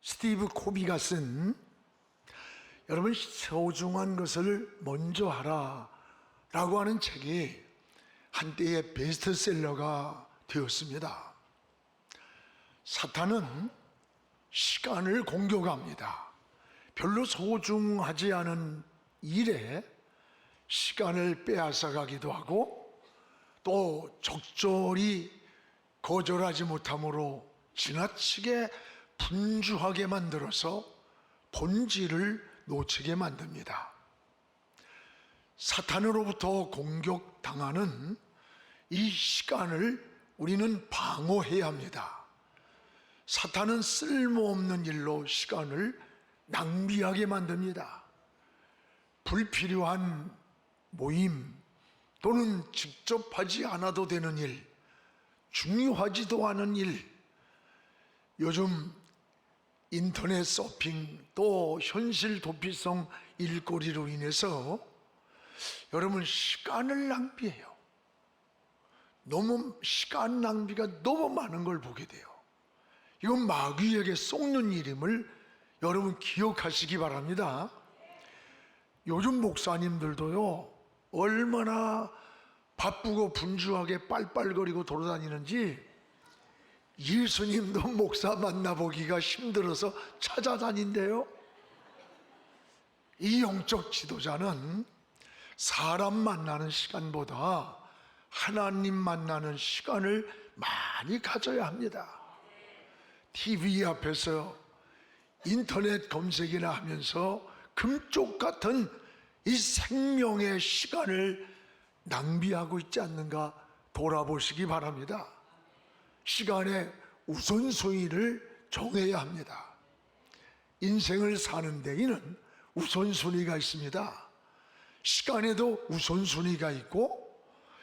스티브 코비가 쓴 여러분 소중한 것을 먼저 하라 라고 하는 책이 한때의 베스트셀러가 되었습니다. 사탄은 시간을 공격합니다. 별로 소중하지 않은 일에 시간을 빼앗아가기도 하고 또 적절히 거절하지 못함으로 지나치게 분주하게 만들어서 본질을 놓치게 만듭니다. 사탄으로부터 공격당하는 이 시간을 우리는 방어해야 합니다. 사탄은 쓸모없는 일로 시간을 낭비하게 만듭니다. 불필요한 모임 또는 직접 하지 않아도 되는 일, 중요하지도 않은 일, 요즘 인터넷 서핑 또 현실 도피성 일거리로 인해서 여러분 시간을 낭비해요. 너무 시간 낭비가 너무 많은 걸 보게 돼요. 이건 마귀에게 속는 일임을 여러분 기억하시기 바랍니다. 요즘 목사님들도요 얼마나 바쁘고 분주하게 빨빨거리고 돌아다니는지 예수님도 목사 만나보기가 힘들어서 찾아다닌대요. 이 영적 지도자는 사람 만나는 시간보다 하나님 만나는 시간을 많이 가져야 합니다. TV 앞에서 인터넷 검색이나 하면서 금쪽 같은 이 생명의 시간을 낭비하고 있지 않는가 돌아보시기 바랍니다. 시간의 우선순위를 정해야 합니다. 인생을 사는 데에는 우선순위가 있습니다. 시간에도 우선순위가 있고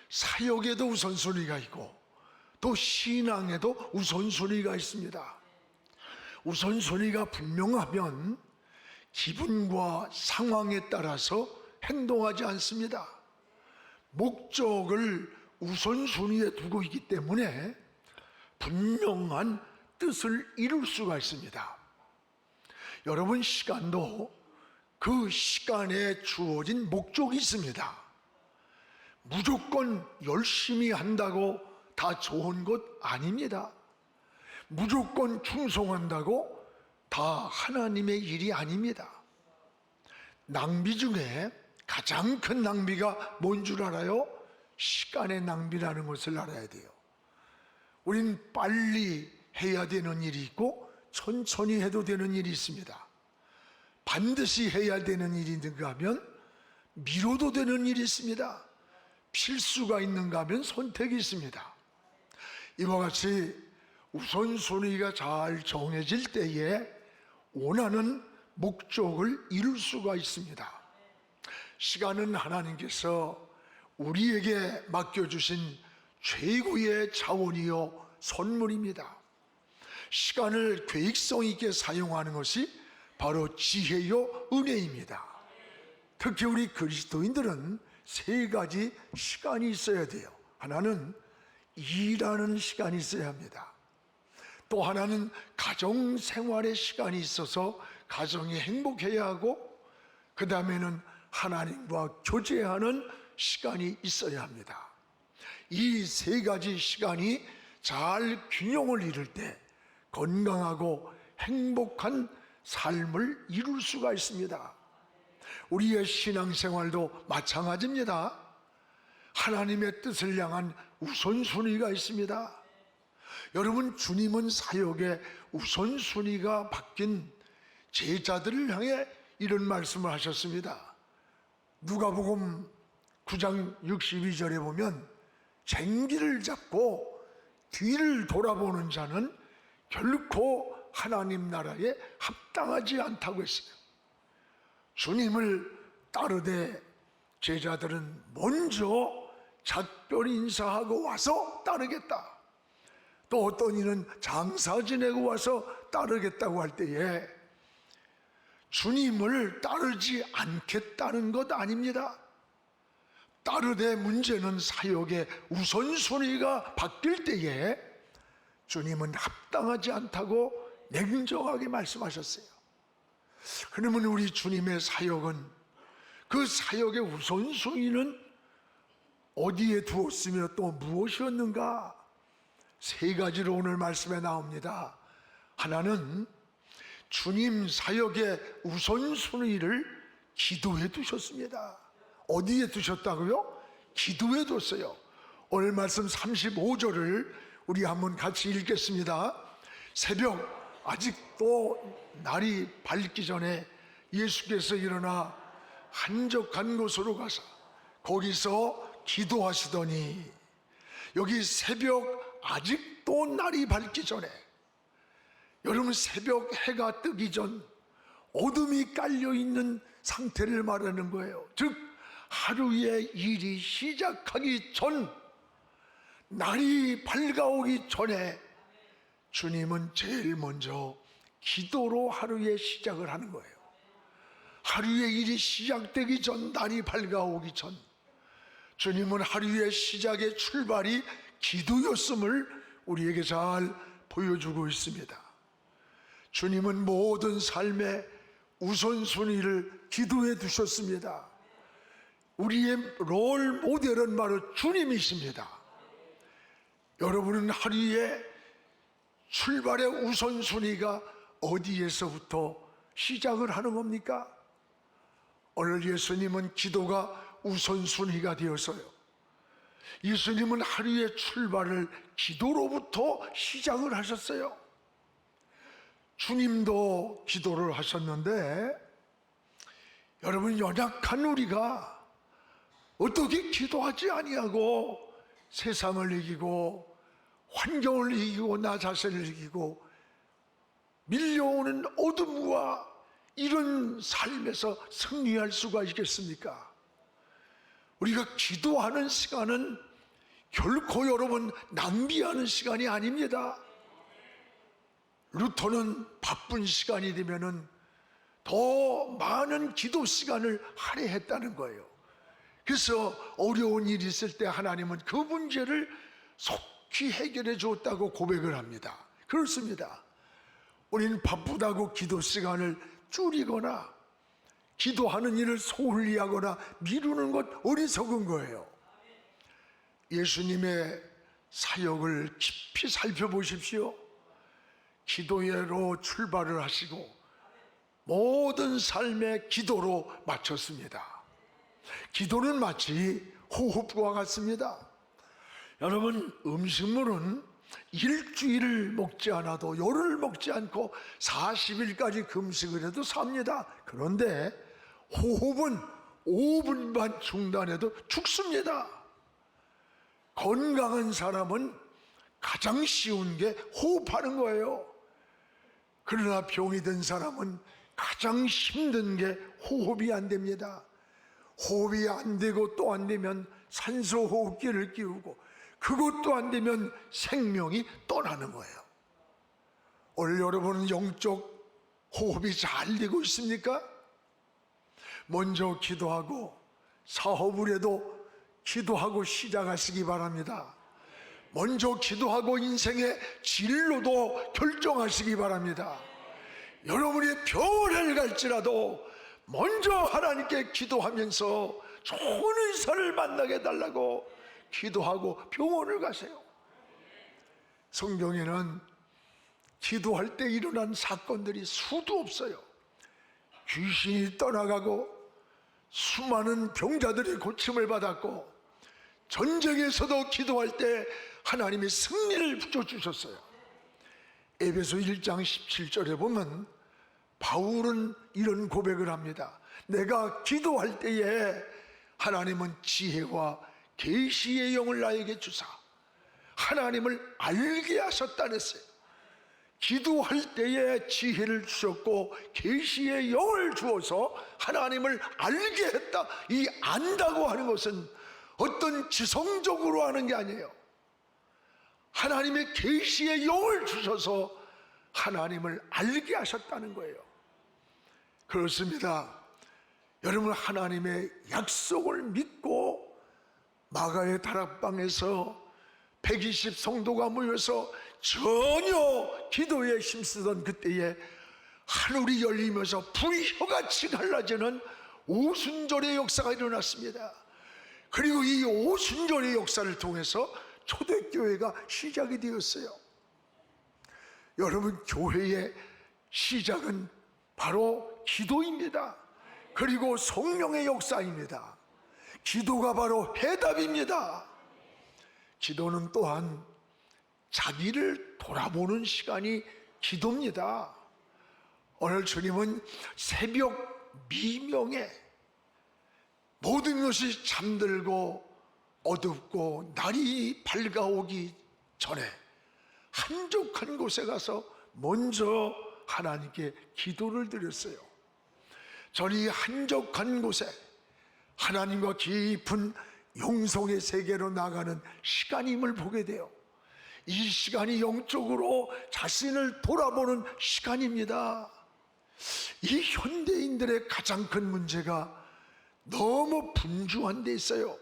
사역에도 우선순위가 있고 또 신앙에도 우선순위가 있습니다. 우선순위가 분명하면 기분과 상황에 따라서 행동하지 않습니다. 목적을 우선순위에 두고 있기 때문에 분명한 뜻을 이룰 수가 있습니다. 여러분 시간도 그 시간에 주어진 목적이 있습니다. 무조건 열심히 한다고 다 좋은 것 아닙니다. 무조건 충성한다고 다 하나님의 일이 아닙니다. 낭비 중에 가장 큰 낭비가 뭔 줄 알아요? 시간의 낭비라는 것을 알아야 돼요. 우린 빨리 해야 되는 일이 있고 천천히 해도 되는 일이 있습니다. 반드시 해야 되는 일이 있는가 하면 미뤄도 되는 일이 있습니다. 필수가 있는가 하면 선택이 있습니다. 이와 같이 우선순위가 잘 정해질 때에 원하는 목적을 이룰 수가 있습니다. 시간은 하나님께서 우리에게 맡겨주신 최고의 자원이요 선물입니다. 시간을 계획성 있게 사용하는 것이 바로 지혜요 은혜입니다. 특히 우리 그리스도인들은 세 가지 시간이 있어야 돼요. 하나는 일하는 시간이 있어야 합니다. 또 하나는 가정생활의 시간이 있어서 가정이 행복해야 하고, 그 다음에는 하나님과 교제하는 시간이 있어야 합니다. 이 세 가지 시간이 잘 균형을 이룰 때 건강하고 행복한 삶을 이룰 수가 있습니다. 우리의 신앙생활도 마찬가지입니다. 하나님의 뜻을 향한 우선순위가 있습니다. 여러분, 주님은 사역의 우선순위가 바뀐 제자들을 향해 이런 말씀을 하셨습니다. 누가복음 9장 62절에 보면 쟁기를 잡고 뒤를 돌아보는 자는 결코 하나님 나라에 합당하지 않다고 했어요. 주님을 따르되 제자들은 먼저 작별 인사하고 와서 따르겠다. 또 어떤 이는 장사 지내고 와서 따르겠다고 할 때에 주님을 따르지 않겠다는 것 아닙니다. 따르되 문제는 사역의 우선순위가 바뀔 때에 주님은 합당하지 않다고 냉정하게 말씀하셨어요. 그러면 우리 주님의 사역은, 그 사역의 우선순위는 어디에 두었으며 또 무엇이었는가? 세 가지로 오늘 말씀에 나옵니다. 하나는 주님 사역의 우선순위를 기도에 두셨습니다. 어디에 두셨다고요? 기도에 뒀어요. 오늘 말씀 35절을 우리 한번 같이 읽겠습니다. 새벽 아직도 날이 밝기 전에 예수께서 일어나 한적한 곳으로 가서 거기서 기도하시더니, 여기 새벽 아직도 날이 밝기 전에, 여러분 새벽 해가 뜨기 전 어둠이 깔려있는 상태를 말하는 거예요. 즉 하루의 일이 시작하기 전, 날이 밝아오기 전에 주님은 제일 먼저 기도로 하루의 시작을 하는 거예요. 하루의 일이 시작되기 전, 날이 밝아오기 전 주님은 하루의 시작의 출발이 기도였음을 우리에게 잘 보여주고 있습니다. 주님은 모든 삶의 우선순위를 기도에 두셨습니다. 우리의 롤 모델은 바로 주님이십니다. 여러분은 하루의 출발의 우선순위가 어디에서부터 시작을 하는 겁니까? 오늘 예수님은 기도가 우선순위가 되어서요, 예수님은 하루의 출발을 기도로부터 시작을 하셨어요. 주님도 기도를 하셨는데, 여러분 연약한 우리가 어떻게 기도하지 아니하고 세상을 이기고 환경을 이기고 나 자신을 이기고 밀려오는 어둠과 이런 삶에서 승리할 수가 있겠습니까? 우리가 기도하는 시간은 결코 여러분 낭비하는 시간이 아닙니다. 루터는 바쁜 시간이 되면은 더 많은 기도 시간을 할애했다는 거예요. 그래서 어려운 일이 있을 때 하나님은 그 문제를 속히 해결해 줬다고 고백을 합니다. 그렇습니다. 우리는 바쁘다고 기도 시간을 줄이거나 기도하는 일을 소홀히 하거나 미루는 것 어리석은 거예요. 예수님의 사역을 깊이 살펴보십시오. 기도로 출발을 하시고 모든 삶의 기도로 마쳤습니다. 기도는 마치 호흡과 같습니다. 여러분, 음식물은 일주일을 먹지 않아도, 열흘 먹지 않고 40일까지 금식을 해도 삽니다. 그런데 호흡은 5분만 중단해도 죽습니다. 건강한 사람은 가장 쉬운 게 호흡하는 거예요. 그러나 병이 든 사람은 가장 힘든 게 호흡이 안 됩니다. 호흡이 안 되고 또 안 되면 산소 호흡기를 끼우고, 그것도 안 되면 생명이 떠나는 거예요. 오늘 여러분은 영적 호흡이 잘 되고 있습니까? 먼저 기도하고, 사업을 해도 기도하고 시작하시기 바랍니다. 먼저 기도하고 인생의 진로도 결정하시기 바랍니다. 여러분이 병원을 갈지라도 먼저 하나님께 기도하면서 좋은 의사를 만나게 해달라고 기도하고 병원을 가세요. 성경에는 기도할 때 일어난 사건들이 수도 없어요. 귀신이 떠나가고 수많은 병자들이 고침을 받았고, 전쟁에서도 기도할 때 하나님이 승리를 붙여주셨어요. 에베소 1장 17절에 보면 바울은 이런 고백을 합니다. 내가 기도할 때에 하나님은 지혜와 계시의 영을 나에게 주사 하나님을 알게 하셨다는 했어요. 기도할 때에 지혜를 주셨고 계시의 영을 주어서 하나님을 알게 했다. 이 안다고 하는 것은 어떤 지성적으로 하는 게 아니에요. 하나님의 계시의 영을 주셔서 하나님을 알게 하셨다는 거예요. 그렇습니다. 여러분, 하나님의 약속을 믿고 마가의 다락방에서 120 성도가 모여서 전혀 기도에 힘쓰던 그때에 하늘이 열리면서 불이 혀같이 갈라지는 오순절의 역사가 일어났습니다. 그리고 이 오순절의 역사를 통해서 초대교회가 시작이 되었어요. 여러분, 교회의 시작은 바로 기도입니다. 그리고 성령의 역사입니다. 기도가 바로 해답입니다. 기도는 또한 자기를 돌아보는 시간이 기도입니다. 오늘 주님은 새벽 미명에 모든 것이 잠들고 어둡고 날이 밝아오기 전에 한적한 곳에 가서 먼저 하나님께 기도를 드렸어요. 저는 이 한적한 곳에 하나님과 깊은 영성의 세계로 나가는 시간임을 보게 돼요. 이 시간이 영적으로 자신을 돌아보는 시간입니다. 이 현대인들의 가장 큰 문제가 너무 분주한 데 있어요.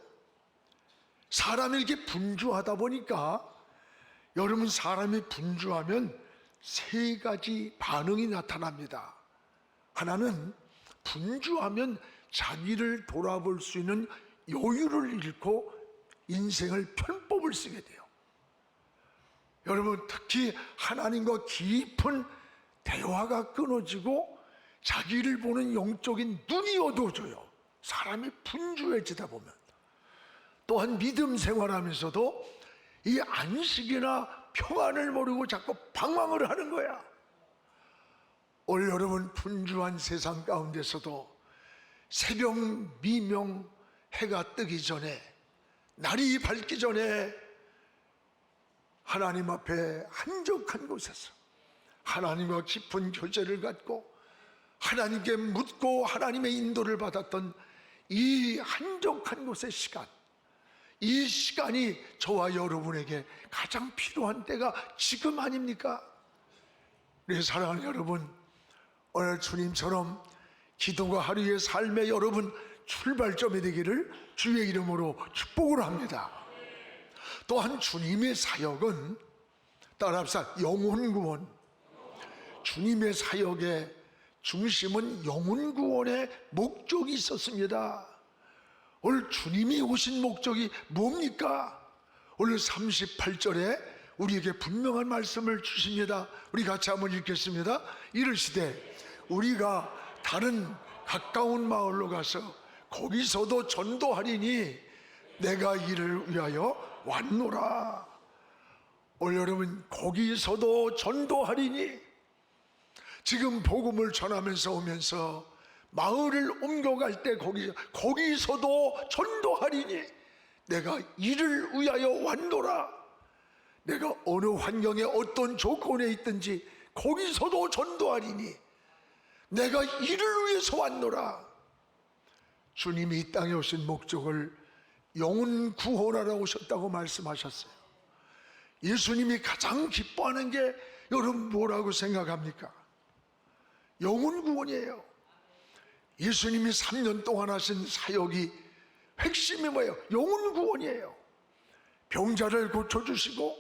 사람이 이렇게 분주하다 보니까, 여러분, 사람이 분주하면 세 가지 반응이 나타납니다. 하나는 분주하면 자기를 돌아볼 수 있는 여유를 잃고 인생을 편법을 쓰게 돼요. 여러분, 특히 하나님과 깊은 대화가 끊어지고 자기를 보는 영적인 눈이 어두워져요. 사람이 분주해지다 보면. 또한 믿음 생활하면서도 이 안식이나 평안을 모르고 자꾸 방황을 하는 거야. 오늘 여러분, 분주한 세상 가운데서도 새벽 미명 해가 뜨기 전에, 날이 밝기 전에 하나님 앞에 한적한 곳에서 하나님과 깊은 교제를 갖고 하나님께 묻고 하나님의 인도를 받았던 이 한적한 곳의 시간, 이 시간이 저와 여러분에게 가장 필요한 때가 지금 아닙니까? 네, 사랑하는 여러분, 오늘 주님처럼 기도가 하루의 삶의 여러분 출발점이 되기를 주의 이름으로 축복을 합니다. 또한 주님의 사역은, 따라합시다, 영혼구원. 주님의 사역의 중심은 영혼구원의 목적이 있었습니다. 오늘 주님이 오신 목적이 뭡니까? 오늘 38절에 우리에게 분명한 말씀을 주십니다. 우리 같이 한번 읽겠습니다. 이르시되 우리가 다른 가까운 마을로 가서 거기서도 전도하리니 내가 이를 위하여 왔노라. 오늘 여러분, 거기서도 전도하리니, 지금 복음을 전하면서 오면서 마을을 옮겨갈 때 거기서도 전도하리니 내가 이를 위하여 왔노라. 내가 어느 환경에 어떤 조건에 있든지 거기서도 전도하리니 내가 이를 위해서 왔노라. 주님이 이 땅에 오신 목적을 영혼 구원하러 오셨다고 말씀하셨어요. 예수님이 가장 기뻐하는 게 여러분 뭐라고 생각합니까? 영혼 구원이에요. 예수님이 3년 동안 하신 사역이 핵심이 뭐예요? 영혼 구원이에요. 병자를 고쳐주시고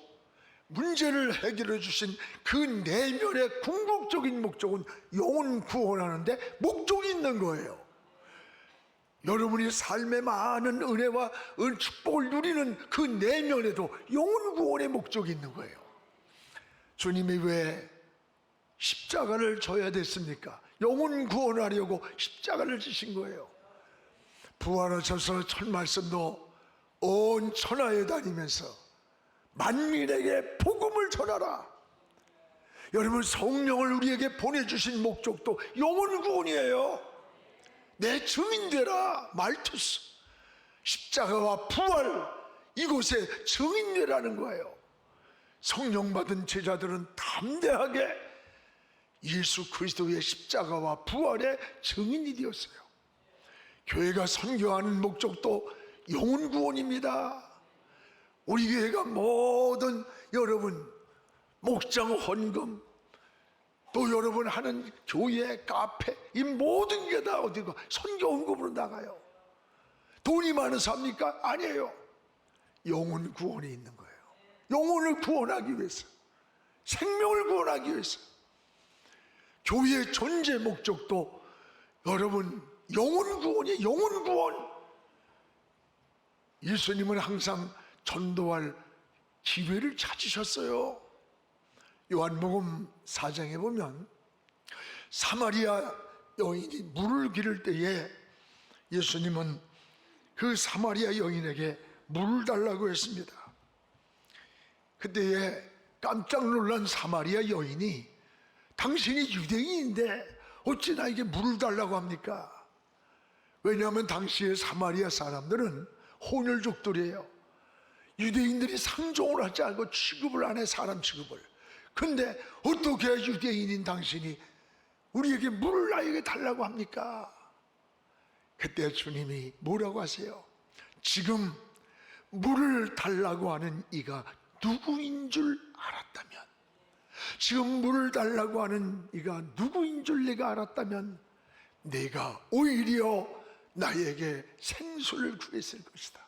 문제를 해결해 주신 그 내면의 궁극적인 목적은 영혼 구원하는데 목적이 있는 거예요. 여러분이 삶의 많은 은혜와 축복을 누리는 그 내면에도 영혼 구원의 목적이 있는 거예요. 주님이 왜 십자가를 져야 됐습니까? 영혼 구원하려고 십자가를 지신 거예요. 부활하셔서 첫 말씀도 온 천하에 다니면서 만민에게 복음을 전하라. 여러분, 성령을 우리에게 보내주신 목적도 영혼 구원이에요. 내 증인 되라. 말투스, 십자가와 부활, 이곳에 증인 되라는 거예요. 성령 받은 제자들은 담대하게 예수 그리스도의 십자가와 부활의 증인이 되었어요. 교회가 선교하는 목적도 영혼 구원입니다. 우리 교회가 모든 여러분 목장 헌금, 또 여러분 하는 교회, 카페, 이 모든 게 다 어디가 선교 헌금으로 나가요. 돈이 많아서 합니까? 아니에요. 영혼 구원이 있는 거예요. 영혼을 구원하기 위해서. 생명을 구원하기 위해서. 교회의 존재 목적도 여러분 영혼 구원이에요. 영혼 구원. 예수님은 항상 전도할 기회를 찾으셨어요. 요한복음 4장에 보면 사마리아 여인이 물을 기를 때에 예수님은 그 사마리아 여인에게 물을 달라고 했습니다. 그때에 깜짝 놀란 사마리아 여인이 당신이 유대인인데 어찌 나에게 물을 달라고 합니까? 왜냐하면 당시의 사마리아 사람들은 혼혈족들이에요. 유대인들이 상종을 하지 않고 취급을 안 해, 사람 취급을. 근데 어떻게 유대인인 당신이 우리에게 물을 나에게 달라고 합니까? 그때 주님이 뭐라고 하세요? 지금 물을 달라고 하는 이가 누구인 줄 알았다면, 지금 물을 달라고 하는 이가 누구인 줄 내가 알았다면 내가 오히려 나에게 생수를 구했을 것이다.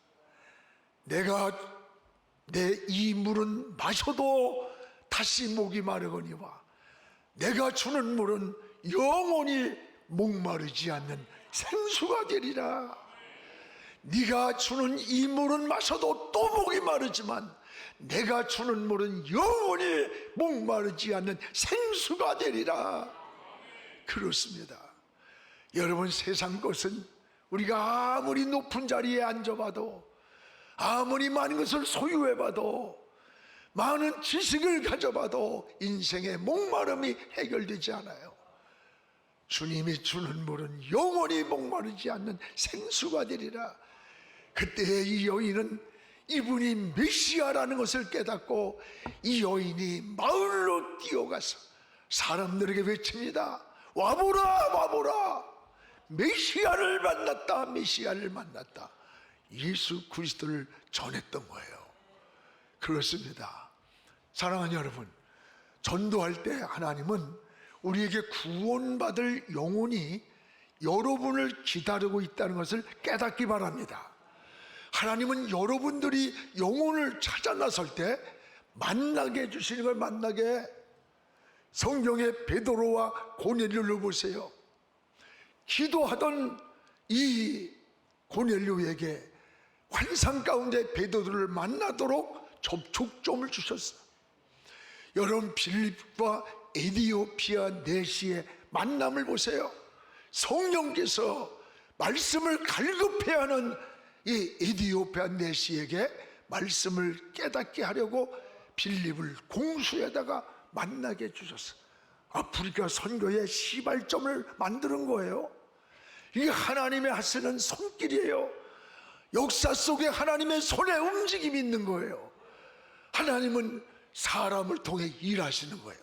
내가 내 이 물은 마셔도 다시 목이 마르거니와 내가 주는 물은 영원히 목마르지 않는 생수가 되리라. 네가 주는 이 물은 마셔도 또 목이 마르지만 내가 주는 물은 영원히 목마르지 않는 생수가 되리라. 그렇습니다. 여러분, 세상 것은 우리가 아무리 높은 자리에 앉아봐도, 아무리 많은 것을 소유해봐도, 많은 지식을 가져봐도 인생의 목마름이 해결되지 않아요. 주님이 주는 물은 영원히 목마르지 않는 생수가 되리라. 그때 이 여인은 이분이 메시아라는 것을 깨닫고 이 여인이 마을로 뛰어가서 사람들에게 외칩니다. 와보라, 와보라. 메시아를 만났다, 메시아를 만났다. 예수 그리스도를 전했던 거예요. 그렇습니다. 사랑하는 여러분, 전도할 때 하나님은 우리에게 구원받을 영혼이 여러분을 기다리고 있다는 것을 깨닫기 바랍니다. 하나님은 여러분들이 영혼을 찾아 나설 때 만나게 해주시는 걸 만나게. 성경의 베드로와 고넬료를 보세요. 기도하던 이 고넬료에게 환상 가운데 베드로를 만나도록 접촉점을 주셨어요. 여러분, 빌립과 에디오피아 내시의 만남을 보세요. 성령께서 말씀을 갈급해야 하는 이 에디오피아 내시에게 말씀을 깨닫게 하려고 빌립을 공수에다가 만나게 해주셨어요. 아프리카 선교의 시발점을 만드는 거예요. 이게 하나님의 하시는 손길이에요. 역사 속에 하나님의 손의 움직임이 있는 거예요. 하나님은 사람을 통해 일하시는 거예요.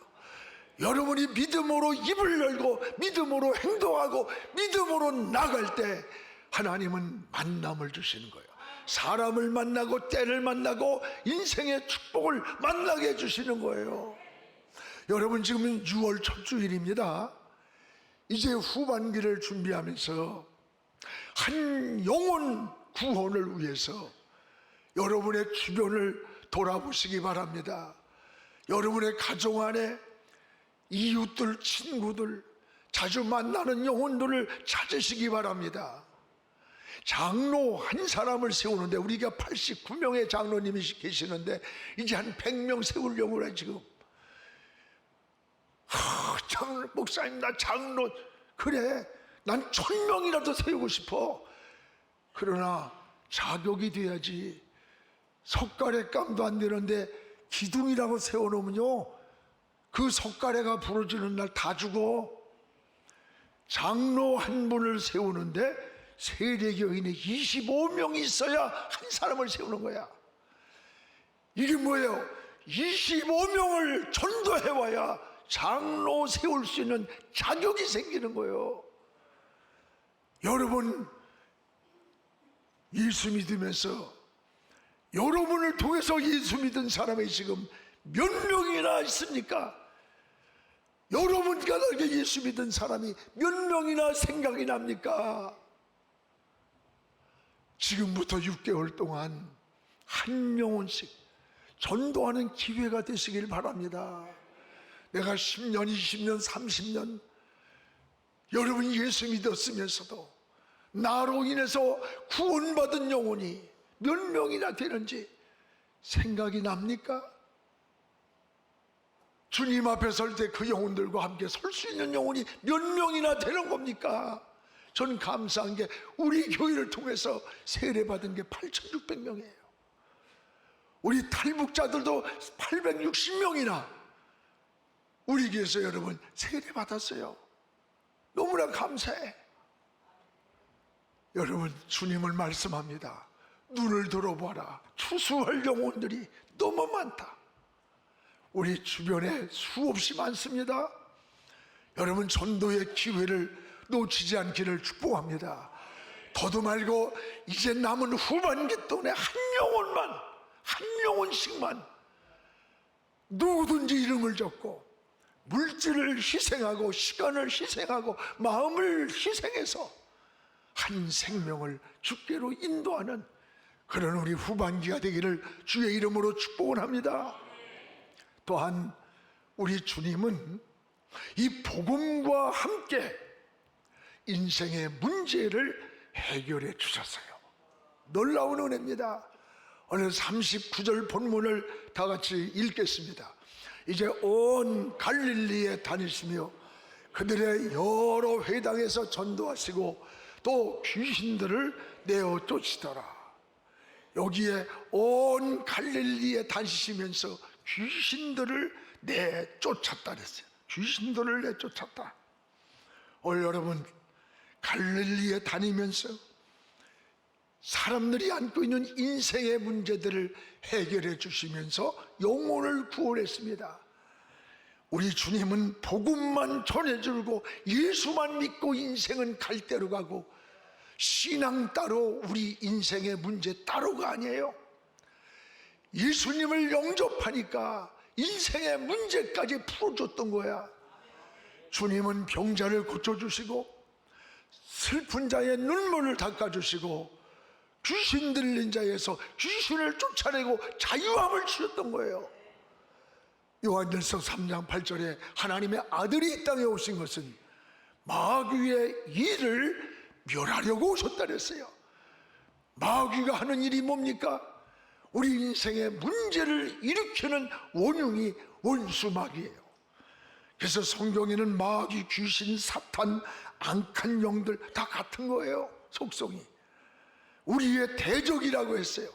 여러분이 믿음으로 입을 열고 믿음으로 행동하고 믿음으로 나갈 때 하나님은 만남을 주시는 거예요. 사람을 만나고 때를 만나고 인생의 축복을 만나게 해주시는 거예요. 여러분, 지금은 6월 첫 주일입니다. 이제 후반기를 준비하면서 한 영혼 구원을 위해서 여러분의 주변을 돌아보시기 바랍니다. 여러분의 가정 안에 이웃들, 친구들, 자주 만나는 영혼들을 찾으시기 바랍니다. 장로 한 사람을 세우는데, 우리가 89명의 장로님이 계시는데 이제 한 100명 세우려고 그래 지금. 장로, 목사님 나 장로, 그래 난 1000명이라도 세우고 싶어. 그러나 자격이 돼야지. 석가래감도 안 되는데 기둥이라고 세워놓으면요, 그 석가래가 부러지는 날 다 죽어. 장로 한 분을 세우는데 세례교인이 25명이 있어야 한 사람을 세우는 거야. 이게 뭐예요? 25명을 전도해와야 장로 세울 수 있는 자격이 생기는 거예요. 여러분, 예수 믿으면서 여러분을 통해서 예수 믿은 사람이 지금 몇 명이나 있습니까? 여러분과 나에게 예수 믿은 사람이 몇 명이나 생각이 납니까? 지금부터 6개월 동안 한 영혼씩 전도하는 기회가 되시길 바랍니다. 내가 10년, 20년, 30년 여러분 예수 믿었으면서도 나로 인해서 구원받은 영혼이 몇 명이나 되는지 생각이 납니까? 주님 앞에 설 때 그 영혼들과 함께 설 수 있는 영혼이 몇 명이나 되는 겁니까? 전 감사한 게 우리 교회를 통해서 세례받은 게 8,600명이에요. 우리 탈북자들도 860명이나 우리 교회에서 여러분 세례받았어요. 너무나 감사해. 여러분, 주님을 말씀합니다. 눈을 들어봐라. 추수할 영혼들이 너무 많다. 우리 주변에 수없이 많습니다. 여러분, 전도의 기회를 놓치지 않기를 축복합니다. 더도 말고 이제 남은 후반기 동안에 한 영혼씩만 누구든지 이름을 적고 물질을 희생하고 시간을 희생하고 마음을 희생해서 한 생명을 주께로 인도하는 그런 우리 후반기가 되기를 주의 이름으로 축복을 합니다. 또한 우리 주님은 이 복음과 함께 인생의 문제를 해결해 주셨어요. 놀라운 은혜입니다. 오늘 39절 본문을 다 같이 읽겠습니다. 이제 온 갈릴리에 다니시며 그들의 여러 회당에서 전도하시고 또 귀신들을 내어 쫓으시더라. 여기에 온 갈릴리에 다니시면서 귀신들을 내쫓았다 그랬어요. 귀신들을 내쫓았다. 오늘 여러분, 갈릴리에 다니면서 사람들이 안고 있는 인생의 문제들을 해결해 주시면서 영혼을 구원했습니다. 우리 주님은 복음만 전해주고 예수만 믿고 인생은 갈 대로 가고 신앙 따로 우리 인생의 문제 따로가 아니에요. 예수님을 영접하니까 인생의 문제까지 풀어줬던 거야. 주님은 병자를 고쳐주시고 슬픈 자의 눈물을 닦아주시고 귀신 들린 자에서 귀신을 쫓아내고 자유함을 주셨던 거예요. 요한일서 3장 8절에 하나님의 아들이 이 땅에 오신 것은 마귀의 일을 멸하려고 오셨다 그랬어요. 마귀가 하는 일이 뭡니까? 우리 인생의 문제를 일으키는 원흉이 원수 마귀예요. 그래서 성경에는 마귀, 귀신, 사탄, 악한 영들 다 같은 거예요. 속성이 우리의 대적이라고 했어요.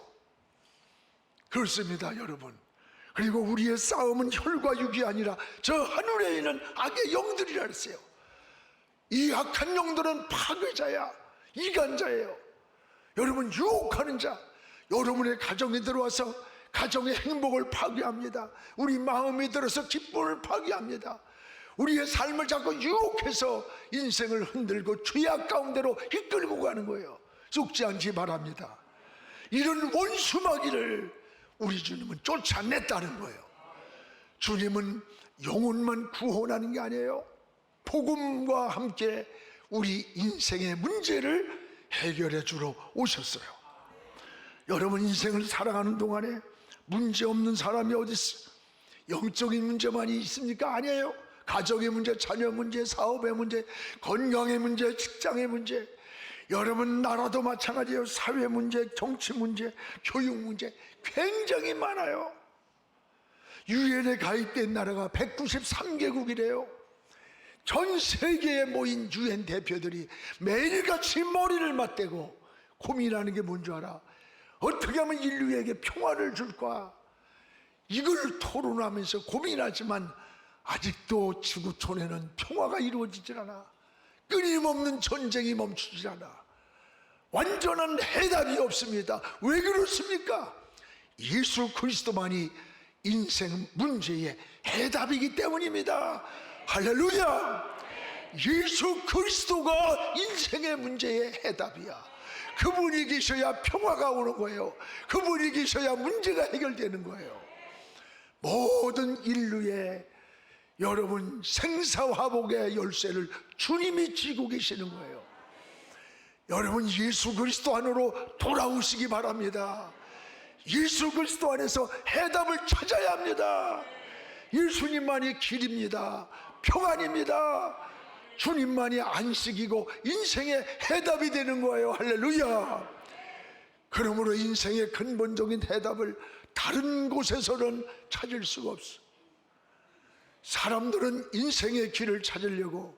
그렇습니다, 여러분. 그리고 우리의 싸움은 혈과 육이 아니라 저 하늘에 있는 악의 영들이라 했어요. 이 악한 영들은 파괴자야, 이간자예요. 여러분, 유혹하는 자, 여러분의 가정에 들어와서 가정의 행복을 파괴합니다. 우리 마음에 들어서 기쁨을 파괴합니다. 우리의 삶을 자꾸 유혹해서 인생을 흔들고 죄악 가운데로 이끌고 가는 거예요. 속지 않기 바랍니다. 이런 원수마귀를 우리 주님은 쫓아냈다는 거예요. 주님은 영혼만 구원하는 게 아니에요. 복음과 함께 우리 인생의 문제를 해결해 주러 오셨어요. 여러분, 인생을 살아가는 동안에 문제 없는 사람이 어디 있어요? 영적인 문제만이 있습니까? 아니에요. 가정의 문제, 자녀 문제, 사업의 문제, 건강의 문제, 직장의 문제, 여러분 나라도 마찬가지예요. 사회 문제, 정치 문제, 교육 문제 굉장히 많아요. 유엔에 가입된 나라가 193개국이래요. 전 세계에 모인 유엔 대표들이 매일같이 머리를 맞대고 고민하는 게 뭔 줄 알아? 어떻게 하면 인류에게 평화를 줄까? 이걸 토론하면서 고민하지만 아직도 지구촌에는 평화가 이루어지질 않아. 끊임없는 전쟁이 멈추지 않아. 완전한 해답이 없습니다. 왜 그렇습니까? 예수 그리스도만이 인생 문제의 해답이기 때문입니다. 할렐루야! 예수 그리스도가 인생의 문제의 해답이야. 그분이 계셔야 평화가 오는 거예요. 그분이 계셔야 문제가 해결되는 거예요. 모든 인류의 여러분 생사화복의 열쇠를 주님이 쥐고 계시는 거예요. 여러분, 예수 그리스도 안으로 돌아오시기 바랍니다. 예수 그리스도 안에서 해답을 찾아야 합니다. 예수님만이 길입니다. 평안입니다. 주님만이 안식이고 인생의 해답이 되는 거예요. 할렐루야. 그러므로 인생의 근본적인 해답을 다른 곳에서는 찾을 수가 없어. 사람들은 인생의 길을 찾으려고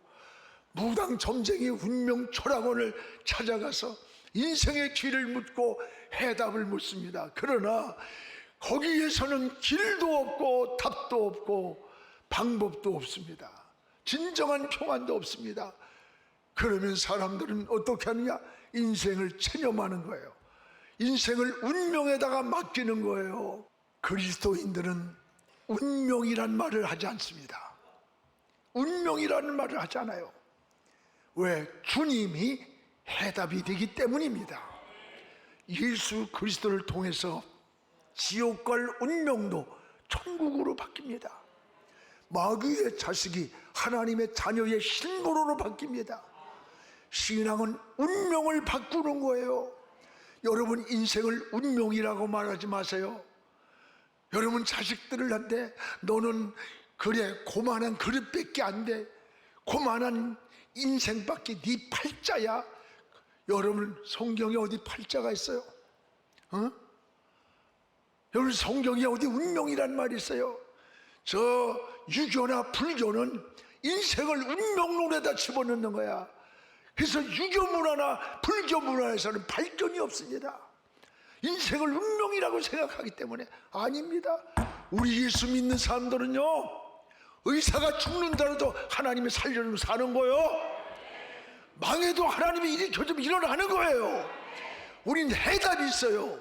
무당점쟁이 운명 철학원을 찾아가서 인생의 길을 묻고 해답을 묻습니다. 그러나 거기에서는 길도 없고 답도 없고 방법도 없습니다. 진정한 평안도 없습니다. 그러면 사람들은 어떻게 하느냐? 인생을 체념하는 거예요. 인생을 운명에다가 맡기는 거예요. 그리스도인들은 운명이란 말을 하지 않습니다. 운명이라는 말을 하지 않아요. 왜? 주님이 해답이 되기 때문입니다. 예수 그리스도를 통해서 지옥 갈 운명도 천국으로 바뀝니다. 마귀의 자식이 하나님의 자녀의 신부로 바뀝니다. 신앙은 운명을 바꾸는 거예요. 여러분 인생을 운명이라고 말하지 마세요. 여러분 자식들을 한테 너는 그래 고만한 그릇밖에 안 돼, 고만한 인생밖에 네 팔자야. 여러분 성경에 어디 팔자가 있어요? 여러분 성경에 어디 운명이란 말이 있어요? 저 유교나 불교는 인생을 운명론에다 집어넣는 거야. 그래서 유교 문화나 불교 문화에서는 발전이 없습니다. 인생을 운명이라고 생각하기 때문에. 아닙니다. 우리 예수 믿는 사람들은요, 의사가 죽는다라도 하나님이 살려주면 사는 거예요. 망해도 하나님이 일으켜주면 일어나는 거예요. 우린 해답이 있어요.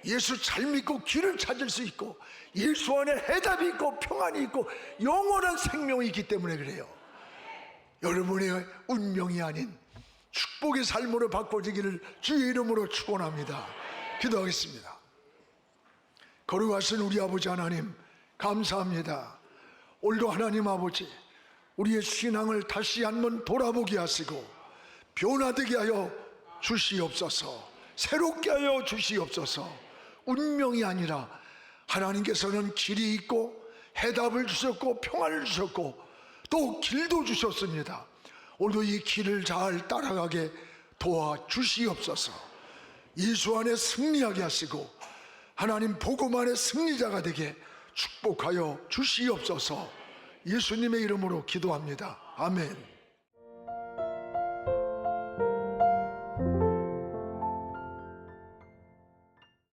예수 잘 믿고 길을 찾을 수 있고, 예수 안에 해답이 있고 평안이 있고 영원한 생명이 있기 때문에 그래요. 여러분의 운명이 아닌 축복의 삶으로 바꿔지기를 주의 이름으로 축원합니다. 기도하겠습니다. 거룩하신 우리 아버지 하나님, 감사합니다. 오늘도 하나님 아버지, 우리의 신앙을 다시 한번 돌아보게 하시고 변화되게 하여 주시옵소서. 새롭게 하여 주시옵소서. 운명이 아니라 하나님께서는 길이 있고 해답을 주셨고 평안을 주셨고 또 길도 주셨습니다. 오늘도 이 길을 잘 따라가게 도와주시옵소서. 예수 안에 승리하게 하시고 하나님 복음 안에 승리자가 되게 축복하여 주시옵소서. 예수님의 이름으로 기도합니다. 아멘.